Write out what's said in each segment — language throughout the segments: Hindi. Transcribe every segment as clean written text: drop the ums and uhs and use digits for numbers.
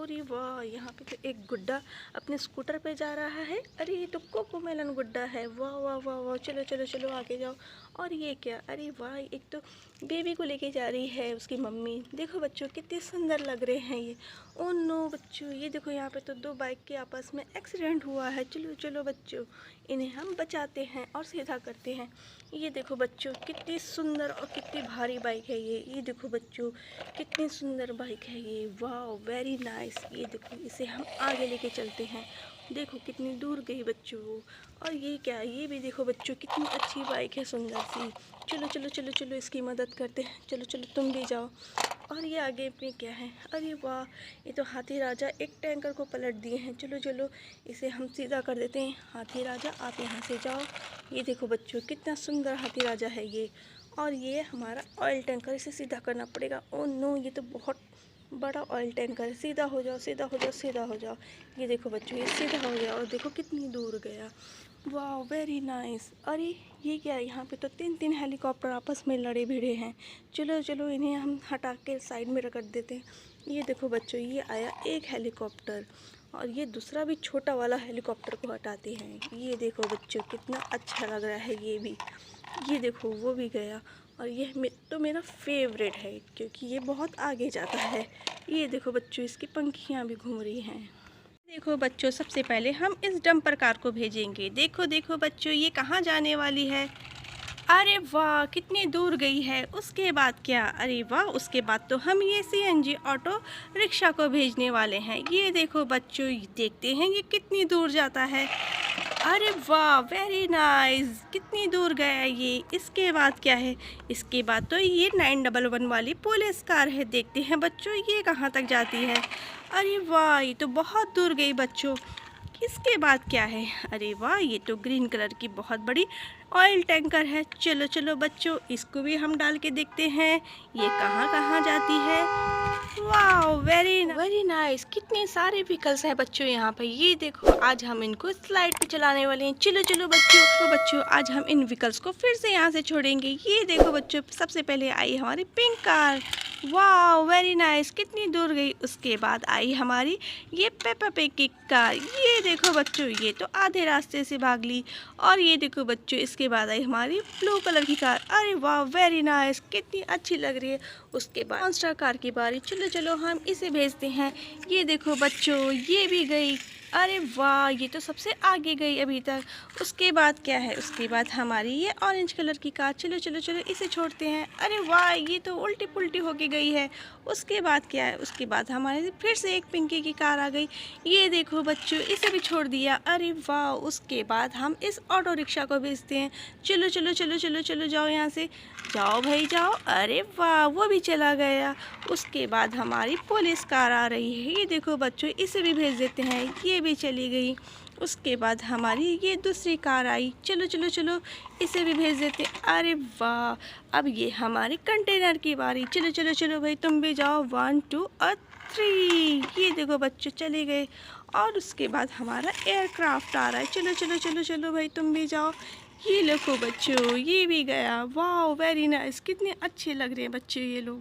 अरे वाह, यहाँ पे तो एक गुड्डा अपने स्कूटर पे जा रहा है। अरे ये तो कोकोमेलन गुड्डा है। वाह वाह वाह वाह, चलो चलो चलो आगे जाओ। और ये क्या, अरे वाह, एक तो बेबी को लेके जा रही है उसकी मम्मी। देखो बच्चों कितने सुंदर लग रहे हैं ये। ओ नो बच्चों, ये देखो यहाँ पे तो दो बाइक के आपस में एक्सीडेंट हुआ है। चलो चलो बच्चों, इन्हें हम बचाते हैं और सीधा करते हैं। ये देखो बच्चों कितनी सुंदर और कितनी भारी बाइक है ये देखो बच्चों कितनी सुंदर बाइक है ये। वाह, वेरी नाइस। ये देखो इसे हम आगे लेके चलते हैं। देखो कितनी दूर गई बच्चों। और ये क्या, ये भी देखो बच्चों कितनी अच्छी बाइक है, सुंदर सी। चलो चलो चलो चलो इसकी मदद करते हैं। चलो चलो तुम भी जाओ। और ये आगे में क्या है, अरे वाह, ये तो हाथी राजा एक टैंकर को पलट दिए हैं। चलो चलो इसे हम सीधा कर देते हैं। हाथी राजा आप यहाँ से जाओ। ये देखो बच्चों कितना सुंदर हाथी राजा है ये। और ये हमारा ऑयल टैंकर, इसे सीधा करना पड़ेगा। ओ नो, ये तो बहुत बड़ा ऑयल टैंकर है। सीधा हो जाओ, सीधा हो जाओ, सीधा हो जाओ। ये देखो बच्चों ये सीधा हो गया और देखो कितनी दूर गया। वाह, वेरी नाइस। अरे ये क्या है, यहाँ पे तो तीन तीन हेलीकॉप्टर आपस में लड़े भिड़े हैं। चलो चलो इन्हें हम हटा के साइड में रख देते हैं। ये देखो बच्चों ये आया एक हेलीकॉप्टर और ये दूसरा भी छोटा वाला हेलीकॉप्टर को हटाते हैं। ये देखो बच्चों कितना अच्छा लग रहा है ये भी। ये देखो वो भी गया। और ये तो मेरा फेवरेट है क्योंकि ये बहुत आगे जाता है। ये देखो बच्चों इसकी पंखियाँ भी घूम रही हैं। देखो बच्चों सबसे पहले हम इस डंपर कार को भेजेंगे। देखो देखो बच्चों ये कहाँ जाने वाली है। अरे वाह, कितनी दूर गई है। उसके बाद क्या, अरे वाह, उसके बाद तो हम ये सीएनजी ऑटो रिक्शा को भेजने वाले हैं। ये देखो बच्चों देखते हैं ये कितनी दूर जाता है। अरे वाह, वेरी नाइस, कितनी दूर गया ये। इसके बाद क्या है, इसके बाद तो ये 911 वाली पुलिस कार है। देखते हैं बच्चों ये कहाँ तक जाती है। अरे वाह, ये तो बहुत दूर गई बच्चों। इसके बाद क्या है, अरे वाह, ये तो ग्रीन कलर की बहुत बड़ी ऑयल टैंकर है। चलो चलो बच्चों इसको भी हम डाल के देखते हैं ये कहाँ कहाँ जाती है। वाह, वेरी वेरी नाइस, कितने सारे व्हीकल्स हैं बच्चों यहाँ पे। ये देखो आज हम इनको स्लाइड पे चलाने वाले हैं। चलो चलो बच्चों, तो बच्चों आज हम इन व्हीकल्स को फिर से यहाँ से छोड़ेंगे। ये देखो बच्चों सबसे पहले आई हमारी पिंक कार। वाह, वेरी नाइस, कितनी दूर गई। उसके बाद आई हमारी ये पेपा पिग की कार। ये देखो बच्चों ये तो आधे रास्ते से भाग ली। और ये देखो बच्चों इसके बाद आई हमारी ब्लू कलर की कार। अरे वाह, वेरी नाइस, कितनी अच्छी लग रही है। उसके बाद मॉन्स्टर कार की बारी। चलो चलो हम इसे भेजते हैं। ये देखो बच्चों ये भी गई। अरे वाह, ये तो सबसे आगे गई अभी तक। उसके बाद क्या है, उसके बाद हमारी ये ऑरेंज कलर की कार। चलो चलो चलो इसे छोड़ते हैं। अरे वाह, ये तो उल्टी पुल्टी होके गई है। उसके बाद क्या है, उसके बाद हमारे फिर से एक पिंकी की कार आ गई। ये देखो बच्चों इसे भी छोड़ दिया। अरे वाह, उसके बाद हम इस ऑटो रिक्शा को भेजते हैं। चलो चलो चलो चलो चलो जाओ यहाँ से, जाओ भाई जाओ। अरे वाह, वो भी चला गया। उसके बाद हमारी पुलिस कार आ रही है। ये देखो बच्चों इसे भी भेज देते हैं। ये भी चली गई। उसके बाद हमारी ये दूसरी कार आई। चलो चलो चलो इसे भी भेज देते। अरे वाह, अब ये हमारी कंटेनर की बारी। चलो चलो चलो भाई तुम भी जाओ, 1 2 और 3। ये देखो बच्चों चले गए। और उसके बाद हमारा एयरक्राफ्ट आ रहा है। चलो चलो चलो चलो भाई तुम भी जाओ। ये देखो बच्चों ये भी गया। वाह, वेरी नाइस, कितने अच्छे लग रहे हैं बच्चों ये लोग।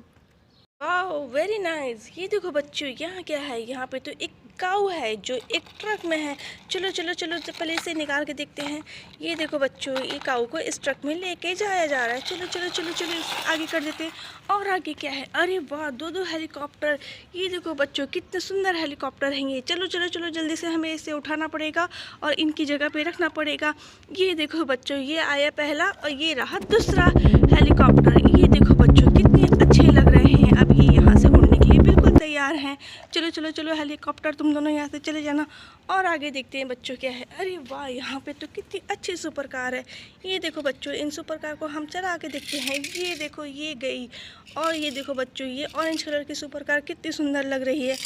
वाह, वेरी नाइस। ये देखो बच्चों यहाँ क्या है, यहाँ पे तो एक काऊ है जो एक ट्रक में है। चलो चलो चलो तो पहले इसे निकाल के देखते हैं। ये देखो बच्चों ये काऊ को इस ट्रक में लेके जाया जा रहा है। चलो चलो चलो चलो आगे कर देते हैं। और आगे क्या है, अरे वाह, दो दो हेलीकॉप्टर। ये देखो बच्चों कितने सुंदर हेलीकॉप्टर हैं ये। चलो चलो चलो जल्दी से हमें इसे उठाना पड़ेगा और इनकी जगह पे रखना पड़ेगा। ये देखो बच्चों ये आया पहला और ये रहा दूसरा हेलीकॉप्टर। ये देखो बच्चों कितने अच्छे लग रहे हैं। अब ये यहाँ से उड़ने के लिए बिल्कुल तैयार हैं। चलो चलो चलो हेलीकॉप्टर तुम दोनों यहाँ से चले जाना। और आगे देखते हैं बच्चों क्या है। अरे वाह, यहाँ पे तो कितनी अच्छी सुपर कार है। ये देखो बच्चों इन सुपर कार को हम चला के देखते हैं। ये देखो ये गई। और ये देखो बच्चों ये ऑरेंज कलर की सुपर कार कितनी सुंदर लग रही है।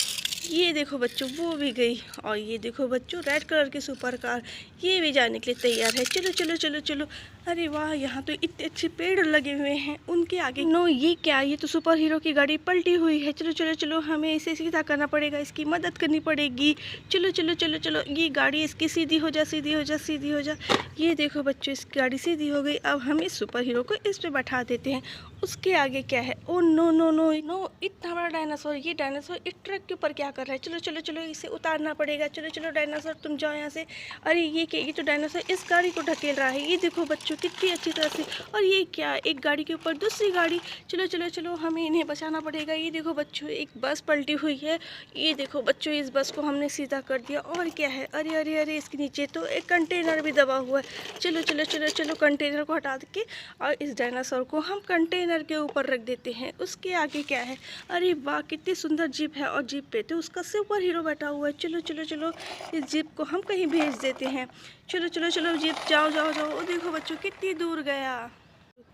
ये देखो बच्चों वो भी गई। और ये देखो बच्चों रेड कलर की सुपर कार, ये भी जाने के लिए तैयार है। चलो चलो चलो चलो। अरे वाह, यहाँ तो इतने अच्छे पेड़ लगे हुए हैं उनके आगे। नो, ये क्या, ये तो सुपर हीरो की गाड़ी पलटी हुई है। चलो चलो चलो हमें इसे सीधा करना पड़ेगा, इसकी मदद करनी पड़ेगी। चलो चलो चलो चलो ये गाड़ी इसकी सीधी हो जा, सीधी हो जा, सीधी हो जा। ये देखो बच्चों इसकी गाड़ी सीधी हो गई। अब हम इस सुपर हीरो को इस पे बैठा देते हैं उसके आगे क्या है? Oh no no no no, इतना बड़ा डायनासोर, ये डायनासोर इस ट्रक के ऊपर क्या कर रहा है? चलो चलो चलो, इसे उतारना पड़ेगा। चलो चलो डायनासोर, तुम जाओ यहाँ से। अरे ये क्या, ये तो डायनासोर इस गाड़ी को ढकेल रहा है। ये देखो बच्चों कितनी अच्छी तरह से। और ये क्या, एक गाड़ी के ऊपर दूसरी गाड़ी। चलो चलो चलो, हमें इन्हें बचाना पड़ेगा। ये देखो बच्चों, एक बस पलटी हुई है। ये देखो बच्चों, इस बस को हमने सीधा कर दिया। और क्या है, अरे अरे अरे, इसके नीचे तो एक कंटेनर भी दबा हुआ है। चलो चलो चलो चलो, कंटेनर को हटा के और इस डायनासोर को हम कंटेनर के ऊपर रख देते हैं। उसके आगे क्या है? अरे वाह, कितनी सुंदर जीप है, और जीप पे तो उसका सुपर हीरो बैठा हुआ है। चलो चलो चलो, इस जीप को हम कहीं भेज देते हैं। चलो चलो चलो जीप, जाओ जाओ जाओ। ओ देखो बच्चों, कितनी दूर गया।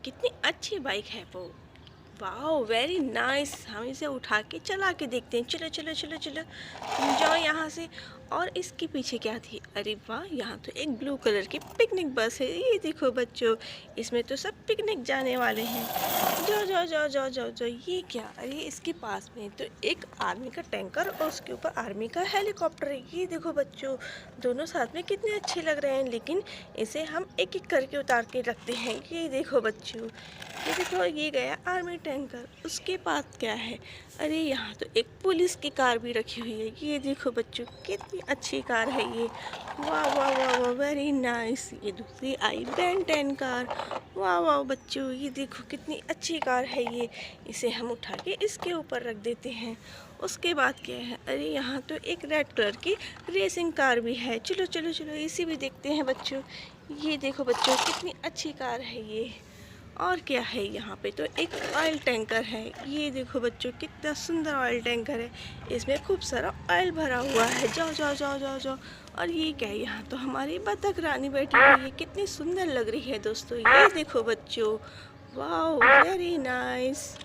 कितनी अच्छी बाइक है वो। Wow, very nice. हम इसे उठा के चला के देखते हैं। चलो चलो चलो चलो, तुम जाओ यहाँ से। और इसके पीछे क्या थी? अरे वाह, यहाँ तो एक ब्लू कलर की पिकनिक बस है। ये देखो बच्चों, इसमें तो सब पिकनिक जाने वाले हैं। जाओ जाओ जाओ जाओ जाओ जाओ। ये क्या? अरे इसके पास में तो एक आर्मी का टैंकर और उसके ऊपर आर्मी का हेलीकॉप्टर है। ये देखो बच्चों, दोनों साथ में कितने अच्छे लग रहे हैं, लेकिन इसे हम एक एक करके उतार के रखते हैं। ये देखो बच्चों, ये देखो, ये गया आर्मी टैंकर। उसके पास क्या है? अरे यहाँ तो एक पुलिस की कार भी रखी हुई है। ये देखो बच्चों, कितनी अच्छी कार है ये। वाह वाह वाह वाह, वेरी नाइस। ये दूसरी आई बेन 10 कार। वाह वाह बच्चों, ये देखो कितनी अच्छी कार है ये। इसे हम उठा के इसके ऊपर रख देते हैं। उसके बाद क्या है? अरे यहाँ तो एक रेड कलर की रेसिंग कार भी है। चलो चलो चलो, इसे भी देखते हैं बच्चों। ये देखो बच्चों, कितनी अच्छी कार है ये। और क्या है? यहाँ पे तो एक ऑयल टैंकर है। ये देखो बच्चों, कितना सुंदर ऑयल टैंकर है। इसमें खूब सारा ऑयल भरा हुआ है। जाओ जाओ जाओ जाओ जाओ। और ये क्या है? यहाँ तो हमारी बतख रानी बैठी हुई है। कितनी सुंदर लग रही है दोस्तों। ये देखो बच्चों, वाह, वेरी नाइस।